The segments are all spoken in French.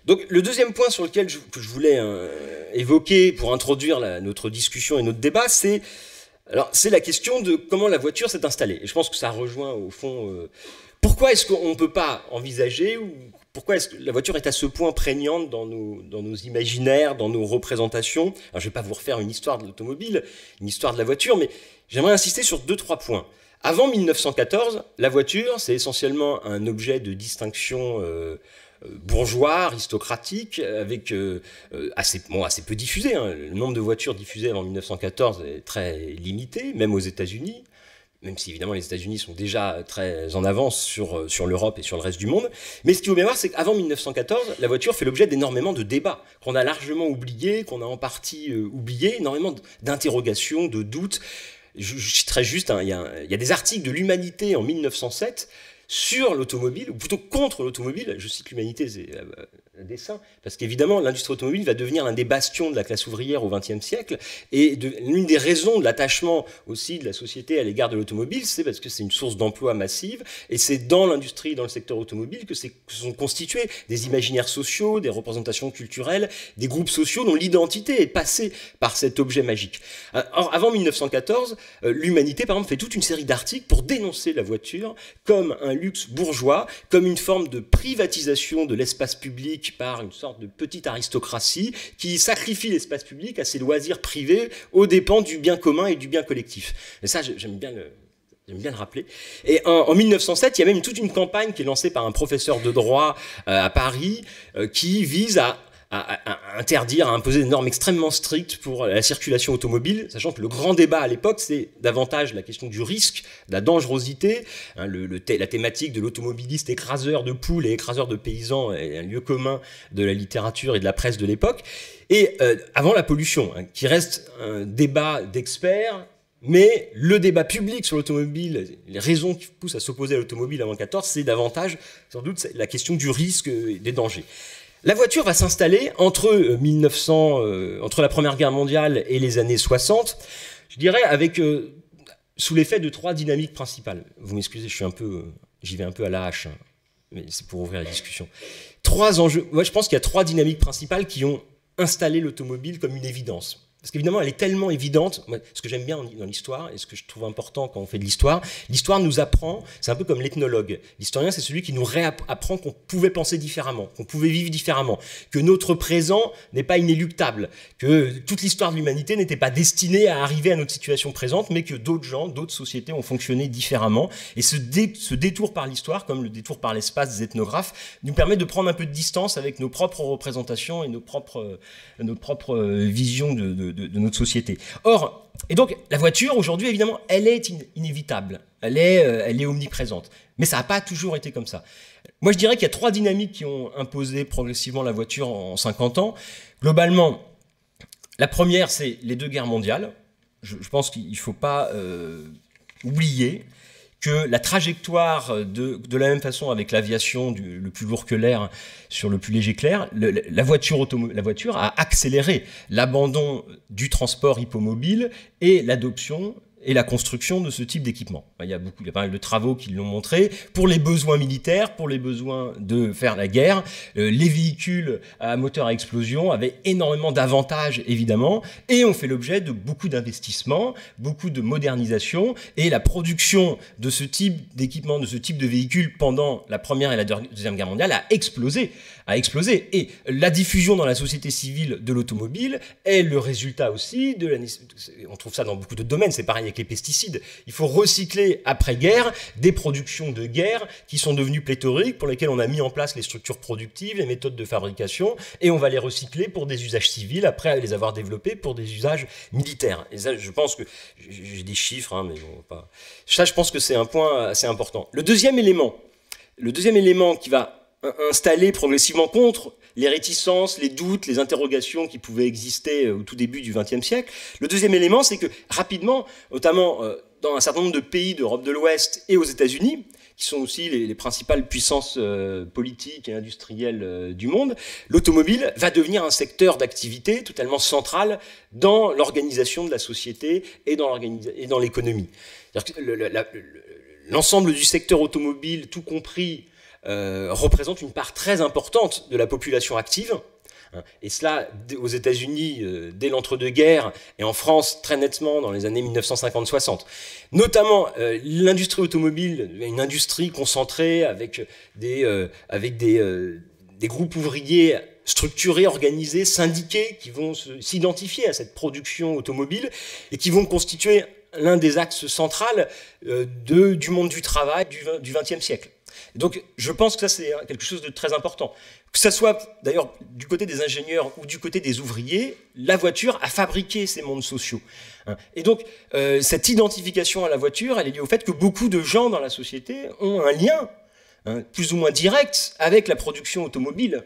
Donc le deuxième point sur lequel que je voulais évoquer pour introduire notre discussion et notre débat, c'est la question de comment la voiture s'est installée. Et je pense que ça rejoint au fond pourquoi est-ce qu'on ne peut pas envisager ou pourquoi est-ce que la voiture est à ce point prégnante dans nos imaginaires, dans nos représentations. Alors je ne vais pas vous refaire une histoire de l'automobile, une histoire de la voiture, mais j'aimerais insister sur 2-3 points. Avant 1914, la voiture, c'est essentiellement un objet de distinction bourgeois, aristocratique, avec assez peu diffusé. Hein. Le nombre de voitures diffusées avant 1914 est très limité, même aux États-Unis, même si évidemment les États-Unis sont déjà très en avance sur l'Europe et sur le reste du monde. Mais ce qu'il faut bien voir, c'est qu'avant 1914, la voiture fait l'objet d'énormément de débats, qu'on a largement oubliés, qu'on a en partie oubliés, énormément d'interrogations, de doutes. Je citerai juste, hein, il y a des articles de l'Humanité en 1907 sur l'automobile, ou plutôt contre l'automobile. Je cite l'Humanité, c'est un dessin, parce qu'évidemment, l'industrie automobile va devenir l'un des bastions de la classe ouvrière au XXe siècle, et l'une des raisons de l'attachement aussi de la société à l'égard de l'automobile, c'est parce que c'est une source d'emploi massive, et c'est dans l'industrie, dans le secteur automobile, que sont constitués des imaginaires sociaux, des représentations culturelles, des groupes sociaux dont l'identité est passée par cet objet magique. Or, avant 1914, l'Humanité, par exemple, fait toute une série d'articles pour dénoncer la voiture comme un luxe bourgeois, comme une forme de privatisation de l'espace public par une sorte de petite aristocratie qui sacrifie l'espace public à ses loisirs privés aux dépens du bien commun et du bien collectif. Et ça, j'aime bien le rappeler. Et en 1907, il y a même toute une campagne qui est lancée par un professeur de droit à Paris qui vise à interdire, à imposer des normes extrêmement strictes pour la circulation automobile, sachant que le grand débat à l'époque, c'est davantage la question du risque, de la dangerosité. Hein, la thématique de l'automobiliste écraseur de poules et écraseur de paysans est un lieu commun de la littérature et de la presse de l'époque. Et avant la pollution, hein, qui reste un débat d'experts, mais le débat public sur l'automobile, les raisons qui poussent à s'opposer à l'automobile avant 14, c'est davantage, sans doute, la question du risque et des dangers. La voiture va s'installer entre la Première Guerre mondiale et les années 60, je dirais, sous l'effet de 3 dynamiques principales. Vous m'excusez, j'y vais un peu à la hache, hein, mais c'est pour ouvrir la discussion. 3 enjeux. Moi, je pense qu'il y a 3 dynamiques principales qui ont installé l'automobile comme une évidence. Parce qu'évidemment, elle est tellement évidente. Moi, ce que j'aime bien dans l'histoire, et ce que je trouve important quand on fait de l'histoire nous apprend, c'est un peu comme l'ethnologue. L'historien, c'est celui qui nous réapprend qu'on pouvait penser différemment, qu'on pouvait vivre différemment, que notre présent n'est pas inéluctable, que toute l'histoire de l'humanité n'était pas destinée à arriver à notre situation présente, mais que d'autres gens, d'autres sociétés ont fonctionné différemment. Et ce détour par l'histoire, comme le détour par l'espace des ethnographes, nous permet de prendre un peu de distance avec nos propres représentations et nos propres visions de notre société. Or, et donc, la voiture, aujourd'hui, évidemment, elle est inévitable. Elle est omniprésente. Mais ça n'a pas toujours été comme ça. Moi, je dirais qu'il y a 3 dynamiques qui ont imposé progressivement la voiture en 50 ans. Globalement, la première, c'est les 2 guerres mondiales. Je pense qu'il ne faut pas oublier que la trajectoire de la même façon avec l'aviation, le plus lourd que l'air sur le plus léger que l'air, la voiture a accéléré l'abandon du transport hippomobile et l'adoption et la construction de ce type d'équipement. Il y a pas mal de travaux qui l'ont montré. Pour les besoins militaires, pour les besoins de faire la guerre, les véhicules à moteur à explosion avaient énormément d'avantages, évidemment, et ont fait l'objet de beaucoup d'investissements, beaucoup de modernisation, et la production de ce type d'équipement, de ce type de véhicules pendant la Première et la Deuxième Guerre mondiale a explosé. Et la diffusion dans la société civile de l'automobile est le résultat aussi on trouve ça dans beaucoup de domaines, c'est pareil avec les pesticides. Il faut recycler après-guerre des productions de guerre qui sont devenues pléthoriques, pour lesquelles on a mis en place les structures productives, les méthodes de fabrication, et on va les recycler pour des usages civils, après les avoir développés pour des usages militaires. Et ça, je pense que, j'ai des chiffres, hein, mais bon, pas... Ça, je pense que c'est un point assez important. Le deuxième élément qui va installé progressivement contre les réticences, les doutes, les interrogations qui pouvaient exister au tout début du XXe siècle. Le deuxième élément, c'est que rapidement, notamment dans un certain nombre de pays d'Europe de l'Ouest et aux États-Unis, qui sont aussi les principales puissances politiques et industrielles du monde, l'automobile va devenir un secteur d'activité totalement central dans l'organisation de la société et dans l'économie. L'ensemble du secteur automobile, tout compris représente une part très importante de la population active. Et cela, aux États-Unis, dès l'entre-deux-guerres, et en France, très nettement, dans les années 1950-60. Notamment, l'industrie automobile, une industrie concentrée avec des groupes ouvriers structurés, organisés, syndiqués, qui vont s'identifier à cette production automobile et qui vont constituer l'un des axes centraux du monde du travail du XXe siècle. Donc, je pense que ça, c'est quelque chose de très important. Que ce soit, d'ailleurs, du côté des ingénieurs ou du côté des ouvriers, la voiture a fabriqué ces mondes sociaux. Et donc, cette identification à la voiture, elle est liée au fait que beaucoup de gens dans la société ont un lien, plus ou moins direct, avec la production automobile.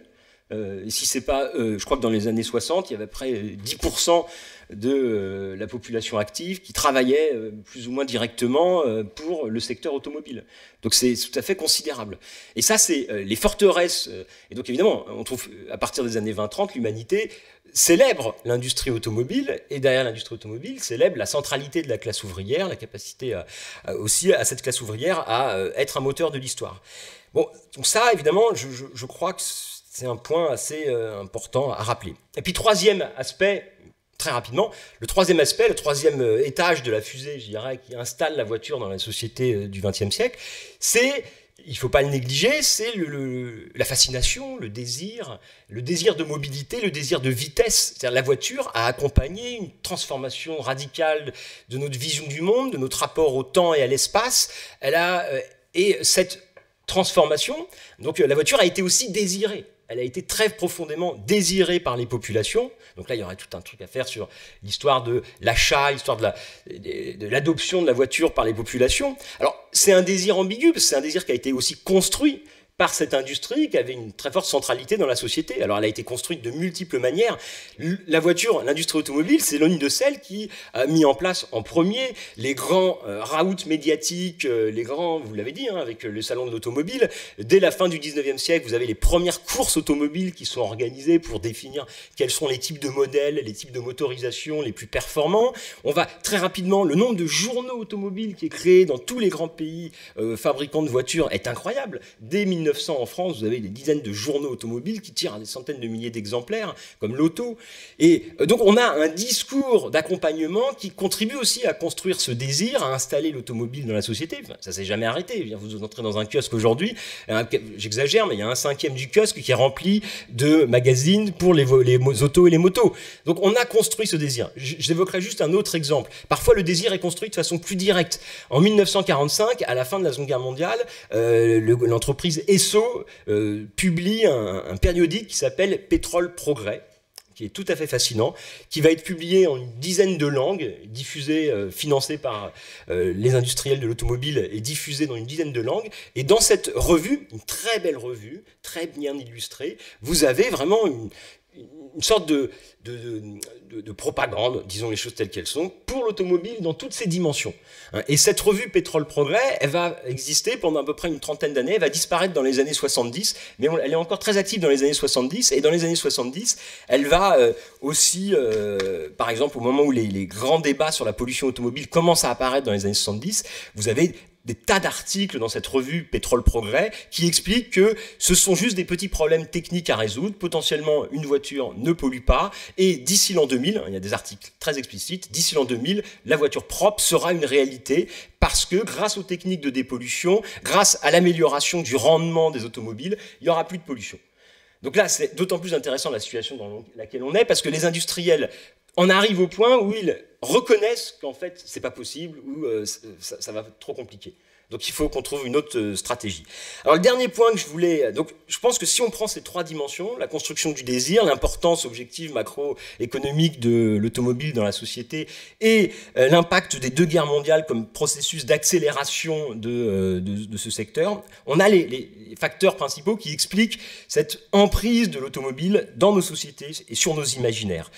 Si c'est pas, je crois que dans les années 60, il y avait à peu près 10% de la population active qui travaillait plus ou moins directement pour le secteur automobile. Donc c'est tout à fait considérable. Et ça, c'est les forteresses. Et donc évidemment, on trouve à partir des années 20-30, l'humanité célèbre l'industrie automobile, et derrière l'industrie automobile, célèbre la centralité de la classe ouvrière, la capacité aussi à cette classe ouvrière à être un moteur de l'histoire. Bon, donc ça, évidemment, je crois que c'est un point assez important à rappeler. Et puis troisième aspect, très rapidement, le troisième aspect, le troisième étage de la fusée, je dirais, qui installe la voiture dans la société du XXe siècle, c'est, il ne faut pas le négliger, c'est la fascination, le désir de mobilité, le désir de vitesse. C'est-à-dire la voiture a accompagné une transformation radicale de notre vision du monde, de notre rapport au temps et à l'espace. Et cette transformation, donc la voiture a été aussi désirée. Elle a été très profondément désirée par les populations. Donc là, il y aurait tout un truc à faire sur l'histoire de l'achat, l'histoire de l'adoption de la voiture par les populations. Alors, c'est un désir ambigu, parce que c'est un désir qui a été aussi construit par cette industrie qui avait une très forte centralité dans la société. Alors, elle a été construite de multiples manières. La voiture, l'industrie automobile, c'est l'une de celles qui a mis en place en premier les grands raouts médiatiques, les grands, vous l'avez dit, avec le salon de l'automobile. Dès la fin du 19e siècle, vous avez les premières courses automobiles qui sont organisées pour définir quels sont les types de modèles, les types de motorisation les plus performants. On va très rapidement, le nombre de journaux automobiles qui est créé dans tous les grands pays fabricants de voitures est incroyable. Dès 1900 en France, vous avez des dizaines de journaux automobiles qui tirent à des centaines de milliers d'exemplaires, comme l'Auto. Et donc on a un discours d'accompagnement qui contribue aussi à construire ce désir, à installer l'automobile dans la société. Enfin, ça ne s'est jamais arrêté. Vous entrez dans un kiosque aujourd'hui, j'exagère, mais il y a 1/5 du kiosque qui est rempli de magazines pour les autos et les motos. Donc on a construit ce désir. J'évoquerai juste un autre exemple. Parfois le désir est construit de façon plus directe. En 1945, à la fin de la Seconde Guerre mondiale, l'entreprise Esso publie un périodique qui s'appelle Pétrole Progrès, qui est tout à fait fascinant, qui va être publié en une dizaine de langues, diffusé, financé par les industriels de l'automobile et diffusé dans une dizaine de langues. Et dans cette revue, une très belle revue, très bien illustrée, vous avez vraiment une sorte de propagande, disons les choses telles qu'elles sont, pour l'automobile dans toutes ses dimensions. Et cette revue Pétrole Progrès, elle va exister pendant à peu près une trentaine d'années, elle va disparaître dans les années 70, mais elle est encore très active dans les années 70, et dans les années 70, elle va aussi, par exemple, au moment où les grands débats sur la pollution automobile commencent à apparaître dans les années 70, vous avez des tas d'articles dans cette revue Pétrole Progrès qui expliquent que ce sont juste des petits problèmes techniques à résoudre. Potentiellement, une voiture ne pollue pas. Et d'ici l'an 2000, il y a des articles très explicites, d'ici l'an 2000, la voiture propre sera une réalité parce que grâce aux techniques de dépollution, grâce à l'amélioration du rendement des automobiles, il n'y aura plus de pollution. Donc là, c'est d'autant plus intéressant la situation dans laquelle on est parce que les industriels en arrivent au point où ils reconnaissent qu'en fait, c'est pas possible ou ça va être trop compliqué. Donc il faut qu'on trouve une autre stratégie. Alors le dernier point que je voulais... Donc je pense que si on prend ces trois dimensions, la construction du désir, l'importance objective macroéconomique de l'automobile dans la société et l'impact des deux guerres mondiales comme processus d'accélération de ce secteur, on a les facteurs principaux qui expliquent cette emprise de l'automobile dans nos sociétés et sur nos imaginaires.